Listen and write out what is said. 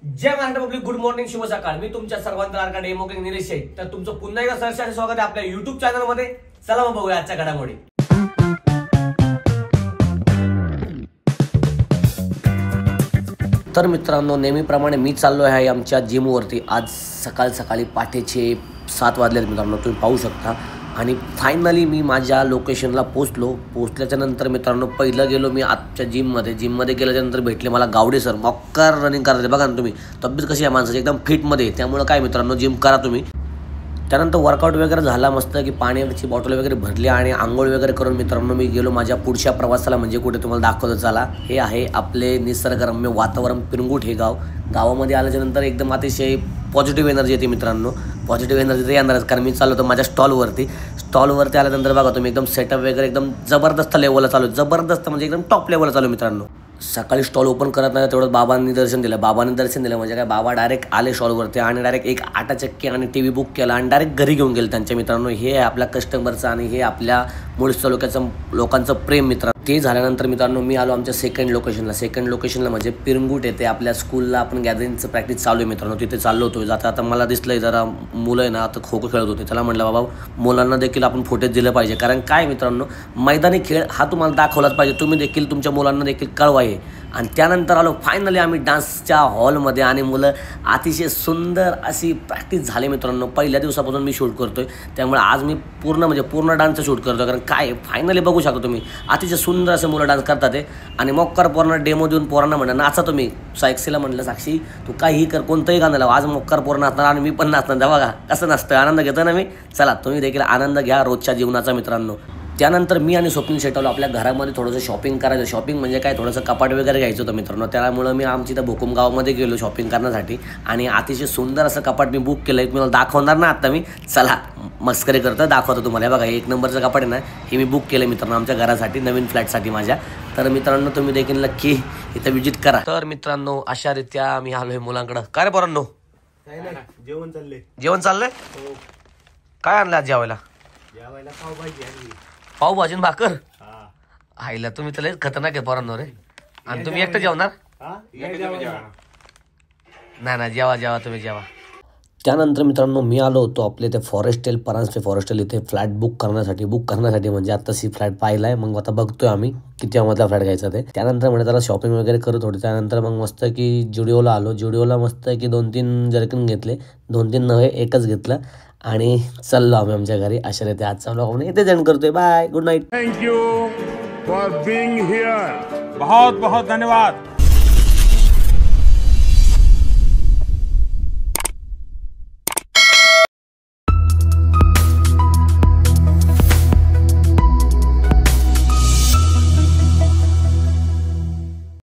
जय Maharashtra public, good morning, शुभ सकाळ. मी तुमच्या सर्वांचा लाडका डेमो किंग निलेश आहे. तर तुमचं पुन्हा एकदा सहर्ष स्वागत आहे आपल्या युट्यूब चॅनल मध्ये. चला मग बघूया आजच्या घडामोडी. तर मित्रांनो, नेहमीप्रमाणे मी चाललो आहे आमच्या जिमवरती. आज सकाळी पाठीचे 7 वाजलेत मित्रांनो, तुम्ही पाहू शकता. आणि फायनली मी माझ्या लोकेशनला पोचल्याच्या नंतर मित्रांनो पहिलं गेलो मी आजच्या जिममध्ये गेल्याच्यानंतर भेटले मला गावडे सर. मक्कार रनिंग करते बघा ना तुम्ही. तब्येत कशी आहे माणसाची, एकदम फिटमध्ये. त्यामुळे काय मित्रांनो, जिम करा तुम्ही. त्यानंतर वर्कआउट वगैरे झाला मस्त की पाण्याची बॉटल वगैरे भरली आणि आंघोळ वगैरे करून मित्रांनो मी गेलो माझ्या पुढच्या प्रवासाला. म्हणजे कुठे तुम्हाला दाखवतो चला. हे आहे आपले निसर्गरम्य वातावरण पिरंगुट. हे गावामध्ये आल्याच्यानंतर एकदम अतिशय पॉझिटिव्ह एनर्जी येते मित्रांनो. पॉझिटिव्ह एनर्जी तर येणारच, कारण मी चाललो होतो माझ्या स्टॉलवरती आल्यानंतर बघा तुम्ही एकदम सेटअप वगैरे एकदम जबरदस्त लेवलला चालू. जबरदस्त म्हणजे एकदम टॉप लेवलला चालू मित्रांनो. सकाळी स्टॉल ओपन करत नाही तेवढं बाबांनी दर्शन दिलं म्हणजे काय, बाबा डायरेक्ट आले स्टॉलवरती आणि डायरेक्ट एक 8 चक्की आणि टी व्ही बुक केला आणि डायरेक्ट घरी घेऊन गेले त्यांच्या मित्रांनो. हे आहे आपल्या कस्टमरचं आणि हे आपल्या मुळशी तालुक्याचं लोकांचं प्रेम मित्रांनो. ते झाल्यानंतर मित्रांनो मी आलो आमच्या सेकंड लोकेशनला म्हणजे पिरंगुट येते. आपल्या स्कूलला आपण गॅदरिंगचं प्रॅक्टिस चालू आहे मित्रांनो. तिथे चाललो होतो. आता मला दिसलंय जरा मुलं आहे ना, आता खो खो खेळत होते. त्याला म्हटलं बाबा मुलांना देखील आपण फुटेज दिलं पाहिजे, कारण काय मित्रांनो, मैदानी खेळ हा तुम्हाला दाखवलाच पाहिजे. तुम्ही देखील तुमच्या मुलांना देखील कळवा. आणि त्यानंतर आलो फायनली आम्ही डान्सच्या हॉलमध्ये आणि मुलं अतिशय सुंदर अशी प्रॅक्टिस झाली मित्रांनो. पहिल्या दिवसापासून मी शूट करतोय, त्यामुळे आज मी पूर्ण डान्सचं शूट करतो. कारण काय फायनली बघू शकता तुम्ही, अतिशय सुंदर असे मुलं डान्स करतात. आणि मोक्कार पोरांना डेमो देऊन पोरांना म्हणलं नाचा तुम्ही. साक्षीला म्हटलं, साक्षी तू काहीही कर, कोणतंही गाणं लाव, आज मोक्कार पोरं नाचणार आणि मी पण नाचणार. बघा कसं नसतं, आनंद घेतो ना मी. चला तुम्ही देखील आनंद घ्या रोजच्या जीवनाचा मित्रांनो. त्यानंतर मी आणि स्वप्नील शेटवलं आपल्या घरामध्ये थोडंसं शॉपिंग करायचं. शॉपिंग म्हणजे काय, थोडंसं कपाट वगैरे घ्यायचं होतं मित्रांनो. त्यामुळे मी आमची इथं भोकुम गावामध्ये गेलो शॉपिंग करण्यासाठी आणि अतिशय सुंदर असं कपाट मी बुक केलं. एक मला दाखवणार ना आता मी. चला मस्करी करतो, दाखवतो तुम्हाला. बघा हे 1 नंबरचं कपाट आहे ना, हे मी बुक केलं मित्रांनो आमच्या घरासाठी, नवीन फ्लॅटसाठी माझ्या. तर मित्रांनो तुम्ही देखील नक्की इथं विजिट करा. तर मित्रांनो अशा रीत्या आम्ही आलोय मुलांकडं. काय रे पोरांनो, जेवण चाललंय? काय आणलं आज जेवायला? पावभाजी भाकर. आईला तुम्ही तर लयच खतरनाक आहे पोरांनो रे. आणि तुम्ही एकटं जेवणार? नाही जेवा तुम्ही जेवा. त्यानंतर मित्रांनो मी आलो होतो आपले ते परांजपे फॉरेस्टेल इथे फ्लॅट बुक करण्यासाठी म्हणजे आत्ताच फ्लॅट पाहिला आहे. मग आता बघतोय आम्ही किती मधला फ्लॅट घ्यायचा ते. त्यानंतर म्हणजे त्याला शॉपिंग वगैरे करत होते. त्यानंतर मग मस्त की जुडिओला आलो. जुडिओला मस्त की 2-3 जर्किन घेतले. 2-3 नव्हे, एकच घेतलं आणि चाललो आम्ही आमच्या घरी. अशा रीती आजचा व्लॉग आपण इथे एंड करतोय. Bye, good night. Thank you for being here. बहुत बहुत धन्यवाद.